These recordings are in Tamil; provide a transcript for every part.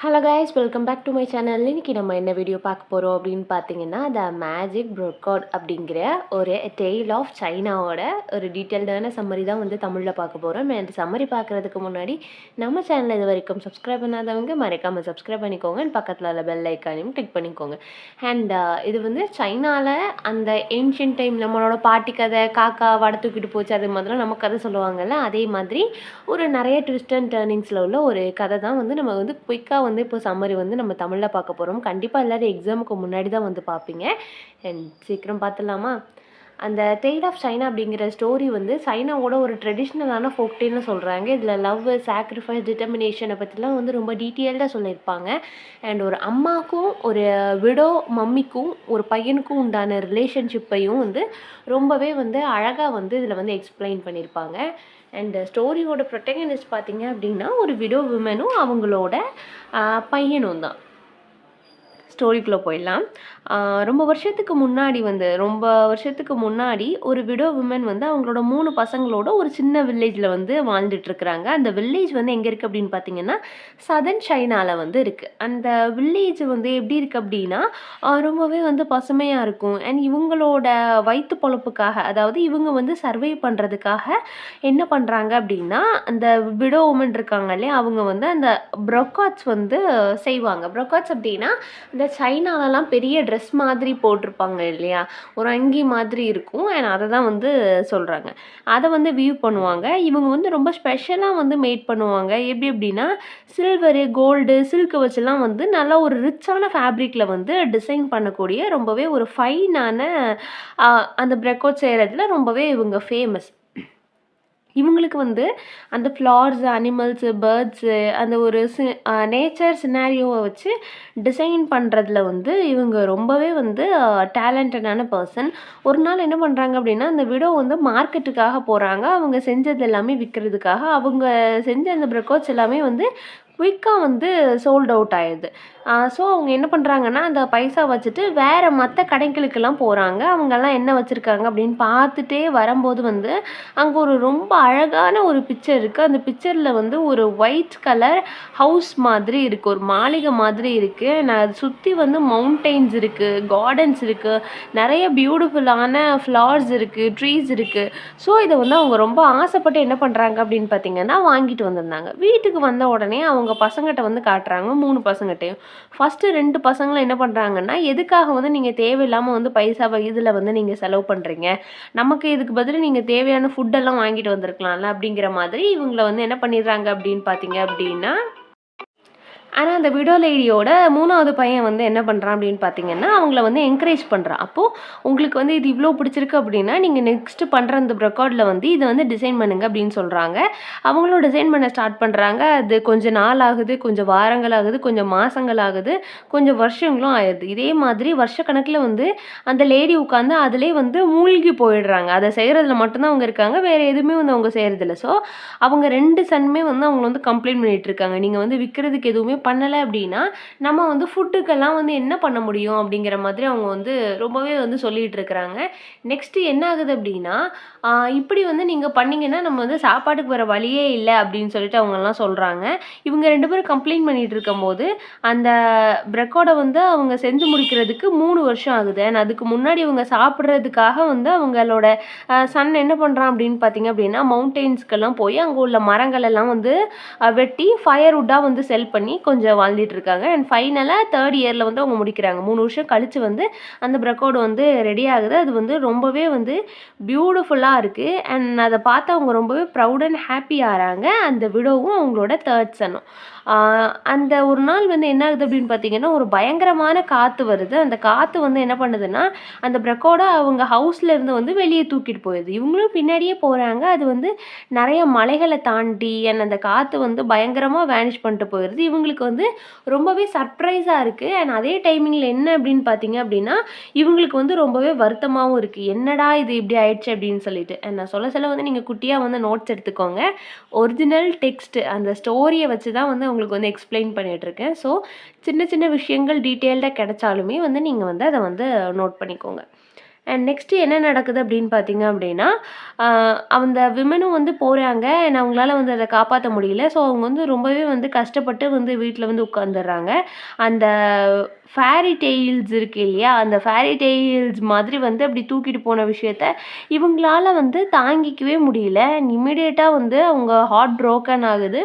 Hello guys, welcome back to my channel. இன்றைக்கி நம்ம என்ன வீடியோ பார்க்க போகிறோம் அப்படின்னு பார்த்தீங்கன்னா, த மேஜிக் ப்ரோக்காட் அப்படிங்கிற ஒரு டெய்ல் ஆஃப் சைனாவோட ஒரு டீட்டெயில்டான சம்மரி தான் வந்து தமிழில் பார்க்க போகிறோம். அந்த சம்மரி பார்க்குறதுக்கு முன்னாடி நம்ம சேனல் இது வரைக்கும் சப்ஸ்கிரைப் பண்ணாதவங்க மறக்காமல் சப்ஸ்கிரைப் பண்ணிக்கோங்க. பக்கத்தில் உள்ள பெல் ஐக்கானையும் கிளிக் பண்ணிக்கோங்க. அண்ட் இது வந்து சைனாவில் அந்த ஏன்ஷியன்ட் டைம் நம்மளோட பாட்டி கதை, காக்கா வடை தூக்கிட்டு போச்சு, அது மாதிரிலாம் நம்ம கதை சொல்லுவாங்கல்ல, அதே மாதிரி ஒரு நிறைய ட்விஸ்ட் அண்ட் டர்னிங்ஸில் உள்ள ஒரு கதை தான் வந்து நம்ம வந்து குயிக்காக வந்து இப்போ சம்மரி வந்து நம்ம தமிழில் பார்க்க போகிறோம். கண்டிப்பாக எல்லோரும் எக்ஸாமுக்கு முன்னாடி தான் வந்து பார்ப்பீங்க. அண்ட் சீக்கிரம் பார்த்துடலாமா? அந்த டெய்ல் ஆஃப் சைனா அப்படிங்கிற ஸ்டோரி வந்து சைனாவோட ஒரு ட்ரெடிஷ்னலான ஃபோக்டேல்னு சொல்கிறாங்க. இதில் லவ், சாக்ரிஃபைஸ், டிட்டர்மினேஷனை பற்றிலாம் வந்து ரொம்ப டீட்டெயில்டாக சொல்லியிருப்பாங்க. அண்ட் ஒரு அம்மாவுக்கும் ஒரு விடோ மம்மிக்கும் ஒரு பையனுக்கும் உண்டான ரிலேஷன்ஷிப்பையும் வந்து ரொம்பவே வந்து அழகாக வந்து இதில் வந்து எக்ஸ்பிளைன் பண்ணியிருப்பாங்க. அண்ட் ஸ்டோரியோட ப்ரொட்டகனிஸ்ட் பார்த்தீங்க அப்படின்னா ஒரு விடோ விமனும் அவங்களோட பையனும் தான். ஸ்டோரிக்குள்ளே போயிடலாம். ரொம்ப வருஷத்துக்கு முன்னாடி ஒரு விடோ விமன் வந்து அவங்களோட 3 பசங்களோட ஒரு சின்ன வில்லேஜில் வந்து வாழ்ந்துட்டுருக்குறாங்க. அந்த வில்லேஜ் வந்து எங்கே இருக்குது அப்படின்னு பார்த்தீங்கன்னா, சதர்ன் சைனாவில் வந்து இருக்குது. அந்த வில்லேஜ் வந்து எப்படி இருக்குது அப்படின்னா, ரொம்பவே வந்து பசுமையாக இருக்கும். அண்ட் இவங்களோட வயிற்று பொழப்புக்காக, அதாவது இவங்க வந்து சர்வை பண்ணுறதுக்காக என்ன பண்ணுறாங்க அப்படின்னா, அந்த விடோ உமன் இருக்காங்க இல்லையா, அவங்க வந்து அந்த ப்ரோக்காட்ஸ் வந்து செய்வாங்க. ப்ரோக்காட்ஸ் அப்படின்னா இந்த சைனாலலாம் பெரிய ட்ரெஸ் மாதிரி போட்டிருப்பாங்க இல்லையா, ஒரு அங்கி மாதிரி இருக்கும். அண்ட் அதை தான் வந்து சொல்கிறாங்க. அதை வந்து வியூ பண்ணுவாங்க. இவங்க வந்து ரொம்ப ஸ்பெஷலாக வந்து மேட் பண்ணுவாங்க. எப்படி எப்படின்னா, சில்வரு, கோல்டு, சில்க்கு வச்சுலாம் வந்து நல்லா ஒரு ரிச்சான ஃபேப்ரிக்கில் வந்து டிசைன் பண்ணக்கூடிய ரொம்பவே ஒரு ஃபைனான அந்த ப்ரெக்கோட் செய்கிறதுல ரொம்பவே இவங்க ஃபேமஸ். இவங்களுக்கு வந்து அந்த ஃப்ளார்ஸ், அனிமல்ஸு, பேர்ட்ஸு, அந்த ஒரு நேச்சர் சினாரியோவை வச்சு டிசைன் பண்ணுறதுல வந்து இவங்க ரொம்பவே வந்து டேலண்டடான பர்சன். ஒரு நாள் என்ன பண்ணுறாங்க அப்படின்னா, அந்த விடோ வந்து மார்க்கெட்டுக்காக போகிறாங்க. அவங்க செஞ்சது எல்லாமே விற்கிறதுக்காக. அவங்க செஞ்ச அந்த ப்ரெக்கோட்ஸ் எல்லாமே வந்து குயிக்காக வந்து சோல்ட் அவுட் ஆயிடுது. ஸோ அவங்க என்ன பண்ணுறாங்கன்னா, அந்த பைசா வச்சுட்டு வேறு மற்ற கடைகளுக்கெல்லாம் போகிறாங்க. அவங்கெல்லாம் என்ன வச்சுருக்காங்க அப்படின்னு பார்த்துட்டே வரும்போது வந்து அங்கே ஒரு ரொம்ப அழகான ஒரு பிக்சர் இருக்குது. அந்த பிக்சரில் வந்து ஒரு ஒயிட் கலர் ஹவுஸ் மாதிரி இருக்குது, ஒரு மாளிகை மாதிரி இருக்குது. நான் அதை சுற்றி வந்து மவுண்டெயின்ஸ் இருக்குது, கார்டன்ஸ் இருக்குது, நிறைய பியூட்டிஃபுல்லான ஃப்ளவர்ஸ் இருக்குது, ட்ரீஸ் இருக்குது. ஸோ இதை வந்து அவங்க ரொம்ப ஆசைப்பட்டு என்ன பண்ணுறாங்க அப்படின்னு பார்த்தீங்கன்னா, வாங்கிட்டு வந்திருந்தாங்க. வீட்டுக்கு வந்த உடனே அவங்க பசங்கிட்ட வந்து காட்டுறாங்க, 3 பசங்கிட்டையும். ஃபஸ்ட்டு 2 பசங்களும் என்ன பண்ணுறாங்கன்னா, எதுக்காக வந்து நீங்கள் தேவையில்லாமல் வந்து பைசாவை இதில் வந்து நீங்கள் செலவு பண்ணுறீங்க, நமக்கு இதுக்கு பதில் நீங்கள் தேவையான ஃபுட்டெல்லாம் வாங்கிட்டு வந்திருக்கலாம்ல அப்படிங்கிற மாதிரி இவங்கள வந்து என்ன பண்ணிடுறாங்க அப்படின்னு பார்த்தீங்க அப்படின்னா. ஆனால் அந்த விடோ லேடியோட 3வது பையன் வந்து என்ன பண்ணுறான் அப்படின்னு பார்த்தீங்கன்னா, அவங்கள வந்து என்கரேஜ் பண்ணுறான். அப்போது உங்களுக்கு வந்து இது இவ்வளோ பிடிச்சிருக்கு அப்படின்னா, நீங்கள் நெக்ஸ்ட்டு பண்ணுற அந்த ப்ரெக்கார்டில் வந்து இதை வந்து டிசைன் பண்ணுங்க அப்படின்னு சொல்கிறாங்க. அவங்களும் டிசைன் பண்ண ஸ்டார்ட் பண்ணுறாங்க. அது கொஞ்சம் நாள் ஆகுது, கொஞ்சம் வாரங்கள் ஆகுது, கொஞ்சம் மாதங்கள் ஆகுது, கொஞ்சம் வருஷங்களும் ஆயிடுது. இதே மாதிரி வருஷக்கணக்கில் வந்து அந்த லேடி உட்காந்து அதிலே வந்து மூழ்கி போயிடுறாங்க. அதை செய்கிறதுல மட்டும்தான் அவங்க இருக்காங்க, வேறு எதுவுமே வந்து அவங்க செய்கிறதில்ல. ஸோ அவங்க 2 சன்மே வந்து அவங்கள வந்து கம்ப்ளைண்ட் பண்ணிகிட்டு இருக்காங்க, நீங்கள் வந்து விற்கிறதுக்கு எதுவுமே பண்ணலை அப்படின்னா நம்ம வந்து ஃபுட்டுக்கெல்லாம் வந்து என்ன பண்ண முடியும் அப்படிங்கிற மாதிரி அவங்க வந்து ரொம்பவே வந்து சொல்லிகிட்டு இருக்கிறாங்க. நெக்ஸ்ட்டு என்ன ஆகுது அப்படின்னா, இப்படி வந்து நீங்கள் பண்ணிங்கன்னா நம்ம வந்து சாப்பாட்டுக்கு வர வழியே இல்லை அப்படின்னு சொல்லிட்டு அவங்கெல்லாம் சொல்கிறாங்க. இவங்க 2 பேரும் கம்ப்ளைண்ட் பண்ணிகிட்டு இருக்கும்போது அந்த ப்ரெக்கோடை வந்து அவங்க செஞ்சு முடிக்கிறதுக்கு 3 வருஷம் ஆகுது. அண்ட் அதுக்கு முன்னாடி இவங்க சாப்பிட்றதுக்காக வந்து அவங்களோட சன் என்ன பண்ணுறான் அப்படின்னு பார்த்தீங்க அப்படின்னா, மவுண்டெயின்ஸ்க்கெல்லாம் போய் அங்கே உள்ள மரங்கள் எல்லாம் வந்து வெட்டி ஃபயர்வுட்டாக வந்து செல் பண்ணி கொஞ்சம் வாழ்ந்துட்டு இருக்காங்க. அண்ட் ஃபைனலாக 3rd இயரில் வந்து அவங்க முடிக்கிறாங்க. 3 வருஷம் கழித்து வந்து அந்த ப்ரெக்கோடு வந்து ரெடி ஆகுது. அது வந்து ரொம்பவே வந்து பியூட்டிஃபுல்லாக இருக்குது. அண்ட் அதை பார்த்து அவங்க ரொம்பவே ப்ரௌட் அண்ட் ஹாப்பி ஆகிறாங்க, அந்த விடோவும் அவங்களோட 3rd சன்னும். அந்த ஒரு நாள் வந்து என்ன ஆகுது அப்படின்னு பார்த்தீங்கன்னா, ஒரு பயங்கரமான காற்று வருது. அந்த காற்று வந்து என்ன பண்ணுதுன்னா, அந்த ப்ரெக்கோடை அவங்க ஹவுஸில் இருந்து வந்து வெளியே தூக்கிட்டு போயிடுது. இவங்களும் பின்னாடியே போகிறாங்க. அது வந்து நிறைய மலைகளை தாண்டி அந்த காற்று வந்து பயங்கரமாக வேனிஷ் பண்ணிட்டு போயிடுது. இவங்களுக்கு வந்து ரொம்பவே சர்ப்ரைஸாக இருக்குது. அண்ட் அதே டைமிங்கில் என்ன அப்படின்னு பார்த்தீங்க அப்படின்னா, இவங்களுக்கு வந்து ரொம்பவே வருத்தமாகவும் இருக்குது, என்னடா இது இப்படி ஆயிடுச்சு அப்படின்னு சொல்லிட்டு. அண்ட் நான் சொல்ல வந்து நீங்கள் குட்டியாக வந்து நோட்ஸ் எடுத்துக்கோங்க. ஒரிஜினல் டெக்ஸ்ட் அந்த ஸ்டோரியை வச்சு தான் வந்து உங்களுக்கு வந்து எக்ஸ்பிளைன் பண்ணிகிட்ருக்கேன். ஸோ சின்ன சின்ன விஷயங்கள் டீட்டெயில்டாக கிடைச்சாலுமே வந்து நீங்கள் வந்து அதை வந்து நோட் பண்ணிக்கோங்க. அண்ட் நெக்ஸ்ட்டு என்ன நடக்குது அப்படின்னு பார்த்தீங்க அப்படின்னா, அந்த விமனும் வந்து போறாங்க. அண்ட் அவங்களால வந்து அத காப்பாத்த முடியல. ஸோ அவங்க வந்து ரொம்பவே வந்து கஷ்டப்பட்டு வந்து வீட்ல வந்து உட்காந்துர்றாங்க. அந்த ஃபேரி டெய்ல்ஸ் இருக்கு இல்லையா? அந்த ஃபேரி டெய்ல்ஸ் மாதிரி வந்து அப்படி தூக்கிட்டு போன விஷயத்த இவங்களால வந்து தாங்கிக்கவே முடியல. அண்ட் இம்மீடியட்டா வந்து அவங்க ஹார்ட் ப்ரோக்கன் ஆகுது.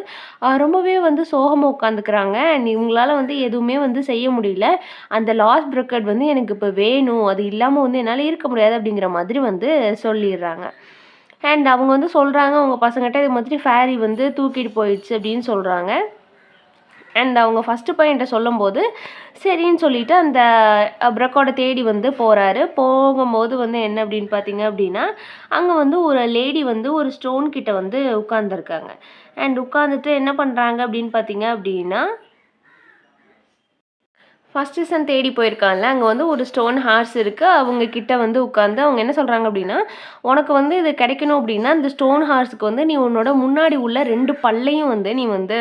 ரொம்பவே வந்து சோகமா உட்காந்துக்கிறாங்க. அண்ட் இவங்களால வந்து எதுவுமே வந்து செய்ய முடியல. அந்த லாஸ்ட் பிரக்கெட் வந்து எனக்கு இப்போ வேணும். அது இல்லாம வந்து என்னால இருக்க முடியாது அப்படிங்கிற மாதிரி வந்து சொல்லிர்றாங்க. அண்ட் அவங்க வந்து சொல்றாங்க அவங்க பசங்கட்ட இது மாதிரி ஃபேரி வந்து தூக்கிட்டு போயிடுச்சு அப்படின்னு சொல்றாங்க. அண்ட் அவங்க ஃபர்ஸ்ட்டு பையன்ட்ட சொல்லும்போது, சரின்னு சொல்லிட்டு அந்த பிரக்கோட தேடி வந்து போறாரு. போகும்போது வந்து என்ன அப்படின்னு பார்த்தீங்க அப்படின்னா, அங்க வந்து ஒரு லேடி வந்து ஒரு ஸ்டோன் கிட்ட வந்து உட்கார்ந்துருக்காங்க. அண்ட் உட்காந்துட்டு என்ன பண்றாங்க அப்படின்னு பார்த்தீங்க அப்படின்னா, ஃபர்ஸ்ட்டு சன் தேடி போயிருக்கான்ல, அங்க வந்து ஒரு ஸ்டோன் ஹார்ஸ் இருக்கு. அவங்க கிட்ட வந்து உட்காந்து அவங்க என்ன சொல்றாங்க அப்படின்னா, "உனக்கு வந்து இது கிடைக்கணும் அப்படின்னா, இந்த ஸ்டோன் ஹார்ஸ்க்கு வந்து நீ உன்னோட முன்னாடி உள்ள 2 பல்லையும் வந்து நீ வந்து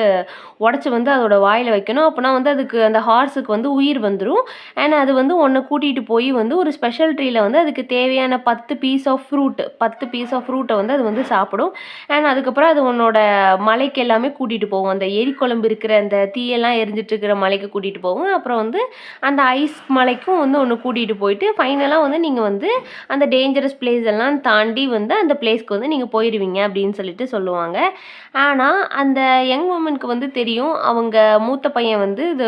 உடைச்சு வந்து அதோட வாயில வைக்கணும். அப்பன்னா வந்து அதுக்கு அந்த ஹார்ஸுக்கு வந்து உயிர் வந்துரும். அண்ட் அது வந்து உன்ன கூட்டிட்டு போய் வந்து ஒரு ஸ்பெஷல் ட்ரீல வந்து அதுக்கு தேவையான 10 piece of fruit 10 piece of ஃப்ரூட்ட வந்து அது வந்து சாப்பிடும். அண்ட் அதுக்கப்புறம் அது உன்னோட மலைக்கு எல்லாமே கூட்டிட்டு போகும். அந்த எரிகொழும்பு இருக்கிற அந்த தீயெல்லாம் எரிஞ்சிட்டு இருக்கிற மலைக்கு கூட்டிட்டு போகும். அப்புறம் வந்து அந்த ஐஸ் மலைக்கும் வந்து ஒண்ணு கூட்டிட்டு போயிட்டு, ஃபைனலா வந்து நீங்க வந்து அந்த டேஞ்சரஸ் பிளேஸ் எல்லாம் தாண்டி வந்து அந்த பிளேஸ்க்கு வந்து நீங்க போயிருவீங்க அப்படின்னு சொல்லிட்டு சொல்லுவாங்க. ஆனா, அந்த யங் வுமனுக்கு வந்து தெரியும். அவங்க மூத்த பையன் வந்து இது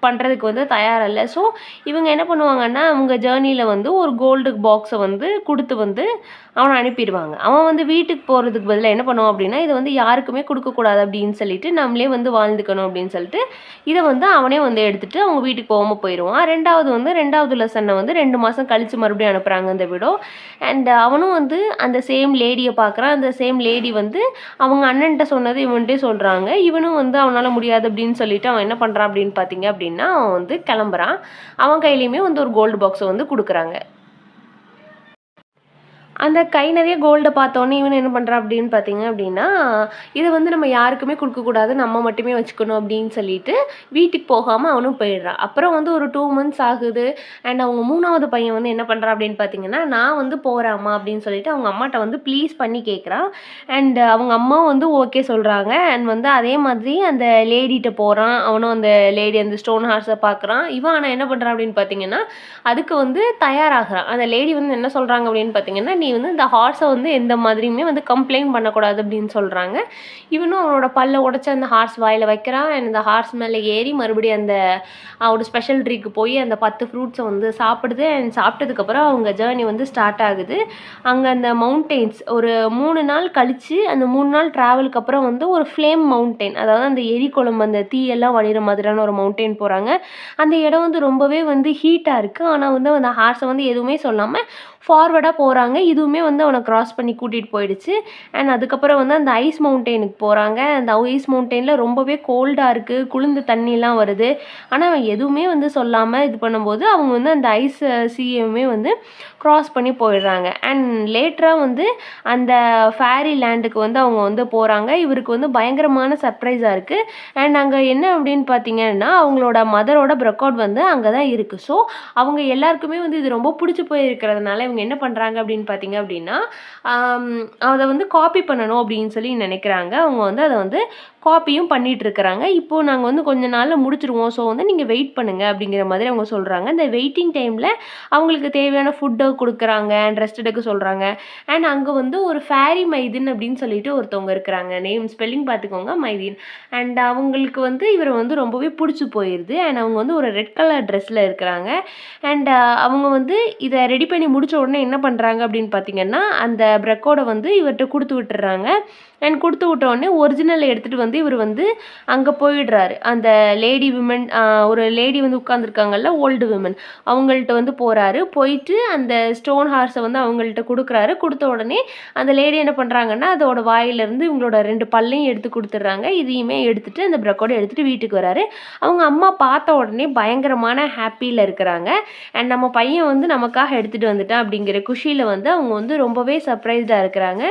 பண்றதுக்கு வந்து தயாரா இல்ல. ஸோ, இவங்க என்ன பண்ணுவாங்கன்னா, அவங்க ஜர்னில வந்து ஒரு கோல்டு பாக்ஸ வந்து குடுத்து வந்து அவன அனுப்பிருவாங்க. அவன் வந்து வீட்டுக்கு போறதுக்கு பதிலா என்ன பண்ணுவான் அப்படின்னா, இத வந்து யாருக்குமே குடுக்கக்கூடாது அப்படின்னு சொல்லிட்டு, நம்மளே வந்து வாழ்ந்துக்கணும் அப்படின்னு சொல்லிட்டு, இத வந்து அவனே வந்து எடுத்துட்டு அவங்க வீட்டுக்கு போகாம போயிருவான். 2வது லெசன வந்து 2 மாசம் கழிச்சு மறுபடியும் அனுப்புறாங்க இந்த விடோ. அண்ட் அவனும் வந்து அந்த சேம் லேடிய பார்க்குறான். அந்த சேம் லேடி வந்து அவங்க அண்ணன்ட்ட சொன்னது இவன்ட்டயும் சொல்றாங்க. இவனும் வந்து அவனால முடியாது அப்படின்னு சொல்லிட்டு அவன் என்ன பண்றான் அப்படின்னு பார்த்தீங்க அப்படின்னா, அவன் வந்து கிளம்புறான். அவன் கையிலயுமே வந்து ஒரு கோல்டு பாக்ஸ வந்து குடுக்குறாங்க. அந்த கை நிறைய கோல்ட பார்த்தோனே இவன் என்ன பண்ணுறான் அப்படின்னு பார்த்தீங்க அப்படின்னா, இத வந்து நம்ம யாருக்குமே குடுக்கக்கூடாது. நம்ம மட்டுமே வச்சுக்கணும் அப்படின்னு சொல்லிட்டு, வீட்டுக்கு போகாம அவனும் போயிடுறான். அப்புறம் வந்து ஒரு 2 மந்த்ஸ் ஆகுது. அண்ட் அவங்க 3வது பையன் வந்து என்ன பண்ணுறான் அப்படின்னு பார்த்தீங்கன்னா, நான் வந்து போறேன் அம்மா அப்படின்னு சொல்லிட்டு அவங்க அம்மாட்ட வந்து ப்ளீஸ் பண்ணி கேட்குறான். அண்ட் அவங்க அம்மாவும் வந்து ஓகே சொல்றாங்க. அண்ட் வந்து அதே மாதிரி அந்த லேடிட்ட போறான். அவனும் அந்த லேடி அந்த ஸ்டோன் ஹார்ஸ பார்க்குறான். இவன் ஆனா என்ன பண்றான் அப்படின்னு பார்த்தீங்கன்னா, அதுக்கு வந்து தயாராகுறான். அந்த லேடி வந்து என்ன சொல்றாங்க அப்படின்னு பார்த்தீங்கன்னா, நீ வந்து இந்த ஹார்ஸ வந்து எந்த மாதிரியுமே வந்து கம்ப்ளைண்ட் பண்ணக்கூடாது அப்படின்னு சொல்றாங்க. இவனும் அவனோட பல்ல உடைச்சு அந்த ஹார்ஸ் வாயில வைக்கிறான். அண்ட் அந்த ஹார்ஸ் மேல ஏறி மறுபடியும் அந்த ஒரு ஸ்பெஷல் ட்ரீக்கு போய் அந்த 10 ஃப்ரூட்ஸ வந்து சாப்பிடுது. அண்ட் சாப்பிட்டதுக்கப்புறம் அவங்க ஜர்னி வந்து ஸ்டார்ட் ஆகுது. அங்க அந்த மவுண்டெயின்ஸ் ஒரு 3 நாள் கழிச்சு, அந்த 3 நாள் ட்ராவலுக்கு அப்புறம் வந்து ஒரு ஃப்ளேம் மவுண்டெயின் அதாவது அந்த எரிகொழும்பு அந்த தீயெல்லாம் வழியிற மாதிரியான ஒரு மவுண்டெயின் போறாங்க. அந்த இடம் வந்து ரொம்பவே வந்து ஹீட்டா இருக்கு. ஆனா வந்து அந்த ஹார்ஸ வந்து எதுவுமே சொல்லாம ஃபார்வர்டா போறாங்க. இதுவுமே வந்து அவன கிராஸ் பண்ணி கூட்டிட்டு போயிடுச்சு. அண்ட் அதுக்கப்புறம் வந்து அந்த ஐஸ் மவுண்டெயினுக்கு போறாங்க. அந்த ஐஸ் மவுண்டெயின்ல ரொம்பவே கோல்டா இருக்கு. குளிர்ந்த தண்ணிலாம் வருது. ஆனா அவன் எதுவுமே வந்து சொல்லாம இது பண்ணும்போது, அவங்க வந்து அந்த ஐஸ் சீயவுமே வந்து கிராஸ் பண்ணி போயிடுறாங்க. அண்ட் லேட்டரா வந்து அந்த ஃபேரி லேண்டுக்கு வந்து அவங்க வந்து போறாங்க. இவருக்கு வந்து பயங்கரமான சர்ப்ரைஸா இருக்கு. அண்ட் அங்க என்ன அப்படின்னு பார்த்தீங்கன்னா, அவங்களோட மதரோட ரெக்கார்ட் வந்து அங்க தான் இருக்கு. ஸோ, அவங்க எல்லாருக்குமே வந்து இது ரொம்ப புடிச்சு போயிருக்கிறதுனால, இவங்க என்ன பண்றாங்க அப்படின்னு பார்த்தீங்க அப்படின்னா, ஆம் அத வந்து காப்பி பண்ணணும் அப்படின்னு சொல்லி நெனைக்கிறாங்க. அவங்க வந்து அத வந்து காப்பியும் பண்ணிட்டு இருக்கிறாங்க. இப்போ நாங்க வந்து கொஞ்ச நாள்ல முடிச்சுருவோம். ஸோ வந்து நீங்க வெயிட் பண்ணுங்க அப்படிங்கிற மாதிரி அவங்க சொல்றாங்க. இந்த வெயிட்டிங் டைம்ல அவங்களுக்கு தேவையான ஃபுட்ட குடுக்குறாங்க. அண்ட் ரெஸ்ட் எடுக்க சொல்றாங்க. அண்ட் அங்க வந்து ஒரு ஃபேரி மைதின் அப்படின்னு சொல்லிட்டு ஒருத்தவங்க இருக்கிறாங்க. நேம் ஸ்பெல்லிங் பார்த்துக்கோங்க மைதீன். அண்ட் அவங்களுக்கு வந்து இவர வந்து ரொம்பவே புடிச்சு போயிருது. அண்ட் அவங்க வந்து ஒரு ரெட் கலர் ட்ரெஸ்ல இருக்கிறாங்க. அண்ட் அவங்க வந்து இத ரெடி பண்ணி முடிச்ச உடனே என்ன பண்றாங்க அப்படின்னு பார்த்தீங்கன்னா, அந்த பிரக்கோட வந்து இவர்ட்ட குடுத்து விட்டுர்றாங்க. அண்ட் குடுத்து விட்ட உடனே ஒரிஜினல் எடுத்துட்டு வந்து இவரு வந்து அங்க போயிடுறாரு. அந்த லேடி விமன் ஒரு லேடி வந்து உட்கார்ந்துருக்காங்கல்ல ஓல்டு விமன். அவங்கள்ட்ட வந்து போறாரு. போயிட்டு அந்த ஸ்டோன் ஹார்ஸ வந்து அவங்கள்ட்ட குடுக்குறாரு. குடுத்த உடனே அந்த லேடி என்ன பண்றாங்கன்னா, அதோட வாயிலருந்து இவங்களோட 2 பல்லையும் எடுத்து குடுத்துடுறாங்க. இதையுமே எடுத்துட்டு அந்த பிரக்கோட எடுத்துட்டு வீட்டுக்கு வராரு. அவங்க அம்மா பார்த்த உடனே பயங்கரமான ஹேப்பில இருக்கிறாங்க. அண்ட் நம்ம பையன் வந்து நமக்காக எடுத்துட்டு வந்துட்டான் அப்படிங்கிற குஷியில வந்து அவங்க வந்து ரொம்பவே சர்ப்ரைஸ்டா இருக்கிறாங்க.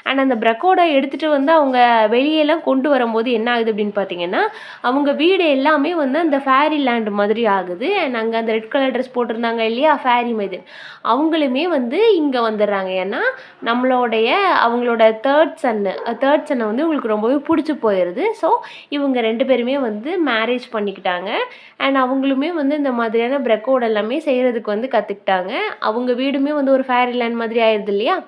அண்ட் அந்த பிரக்கோட எடுத்துட்டு வந்து அவங்க வெளியேலாம் கொண்டு வரும்போது என்ன ஆகுது அப்படின்னு பார்த்தீங்கன்னா, அவங்க வீடு எல்லாமே வந்து அந்த ஃபேரி லேண்ட் மாதிரி ஆகுது. அண்ட் அங்க அந்த ரெட் கலர் ட்ரெஸ் போட்டிருந்தாங்க இல்லையா? ஃபேரி மாதிரி. அவங்களுமே வந்து இங்க வந்துடுறாங்க. ஏன்னா, நம்மளுடைய அவங்களோட 3rd சன்ன வந்து இவங்களுக்கு ரொம்பவே புடிச்சு போயிருது. ஸோ, இவங்க 2 பேருமே வந்து மேரேஜ் பண்ணிக்கிட்டாங்க. அண்ட் அவங்களுமே வந்து இந்த மாதிரியான ப்ரெக்கோட் எல்லாமே செய்றதுக்கு வந்து கத்துக்கிட்டாங்க. அவங்க வீடுமே வந்து ஒரு ஃபேரி லேண்ட் மாதிரி ஆயிருது இல்லையா?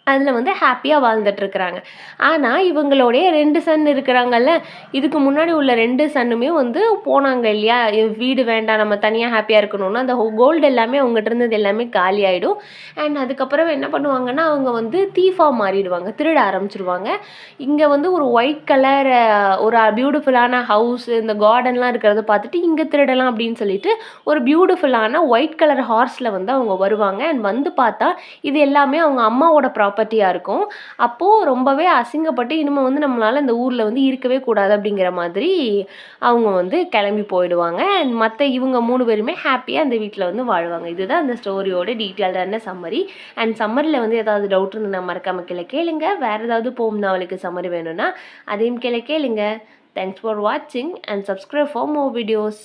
அதில வந்து ஹேப்பியா வாழ்ந்துட்டுருக்குறாங்க. ஆனா, இவங்களுடைய 2 சன் இருக்கிறாங்கல்ல, இதுக்கு முன்னாடி உள்ள 2 சன்னுமே வந்து போனாங்க இல்லையா? வீடு வேண்டாம், நம்ம தனியா ஹேப்பியா இருக்கணும்னு, அந்த கோல்டு எல்லாமே அவங்கட்ட இருந்தது எல்லாமே காலியாயிடும். அண்ட் அதுக்கப்புறம் என்ன பண்ணுவாங்கன்னா, அவங்க வந்து தீஃபா மாறிடுவாங்க. திருட ஆரம்பிச்சுருவாங்க. இங்க வந்து ஒரு ஒயிட் கலர் ஒரு பியூட்டிஃபுல்லான ஹவுஸ், இந்த கார்டன்லாம் இருக்கிறத பார்த்துட்டு, இங்க திருடலாம் அப்படின்னு சொல்லிட்டு, ஒரு பியூட்டிஃபுல்லான ஒயிட் கலர் ஹார்ஸ்ல வந்து அவங்க வருவாங்க. அண்ட் வந்து பார்த்தா, இது எல்லாமே அவங்க அம்மாவோட ப்ராப்பர்ட்டியா இருக்கும். அப்போ ரொம்பவே அசிங்கப்பட்டு, இனிமே வந்து நம்மளால இந்த ஊர்ல வந்து இருக்கவே கூடாது அப்படிங்கிற மாதிரி அவங்க வந்து கிளம்பி போயிடுவாங்க. அண்ட் மத்த இவங்க 3 பேருமே ஹேப்பியா அந்த வீட்ல வந்து வாழ்வாங்க. இதுதான் அந்த ஸ்டோரியோட டீட்டெயில்டான சம்மரி. அண்ட் சம்மரில வந்து ஏதாவது டவுட் இருந்ததுன்னா மறக்காம கீழ கேளுங்க. வேற ஏதாவது போம் நாவலுக்கு சம்மரி வேணும்னா அதையும் கீழ கேளுங்க. தேங்க்ஸ் ஃபார் வாட்சிங் and subscribe for more videos.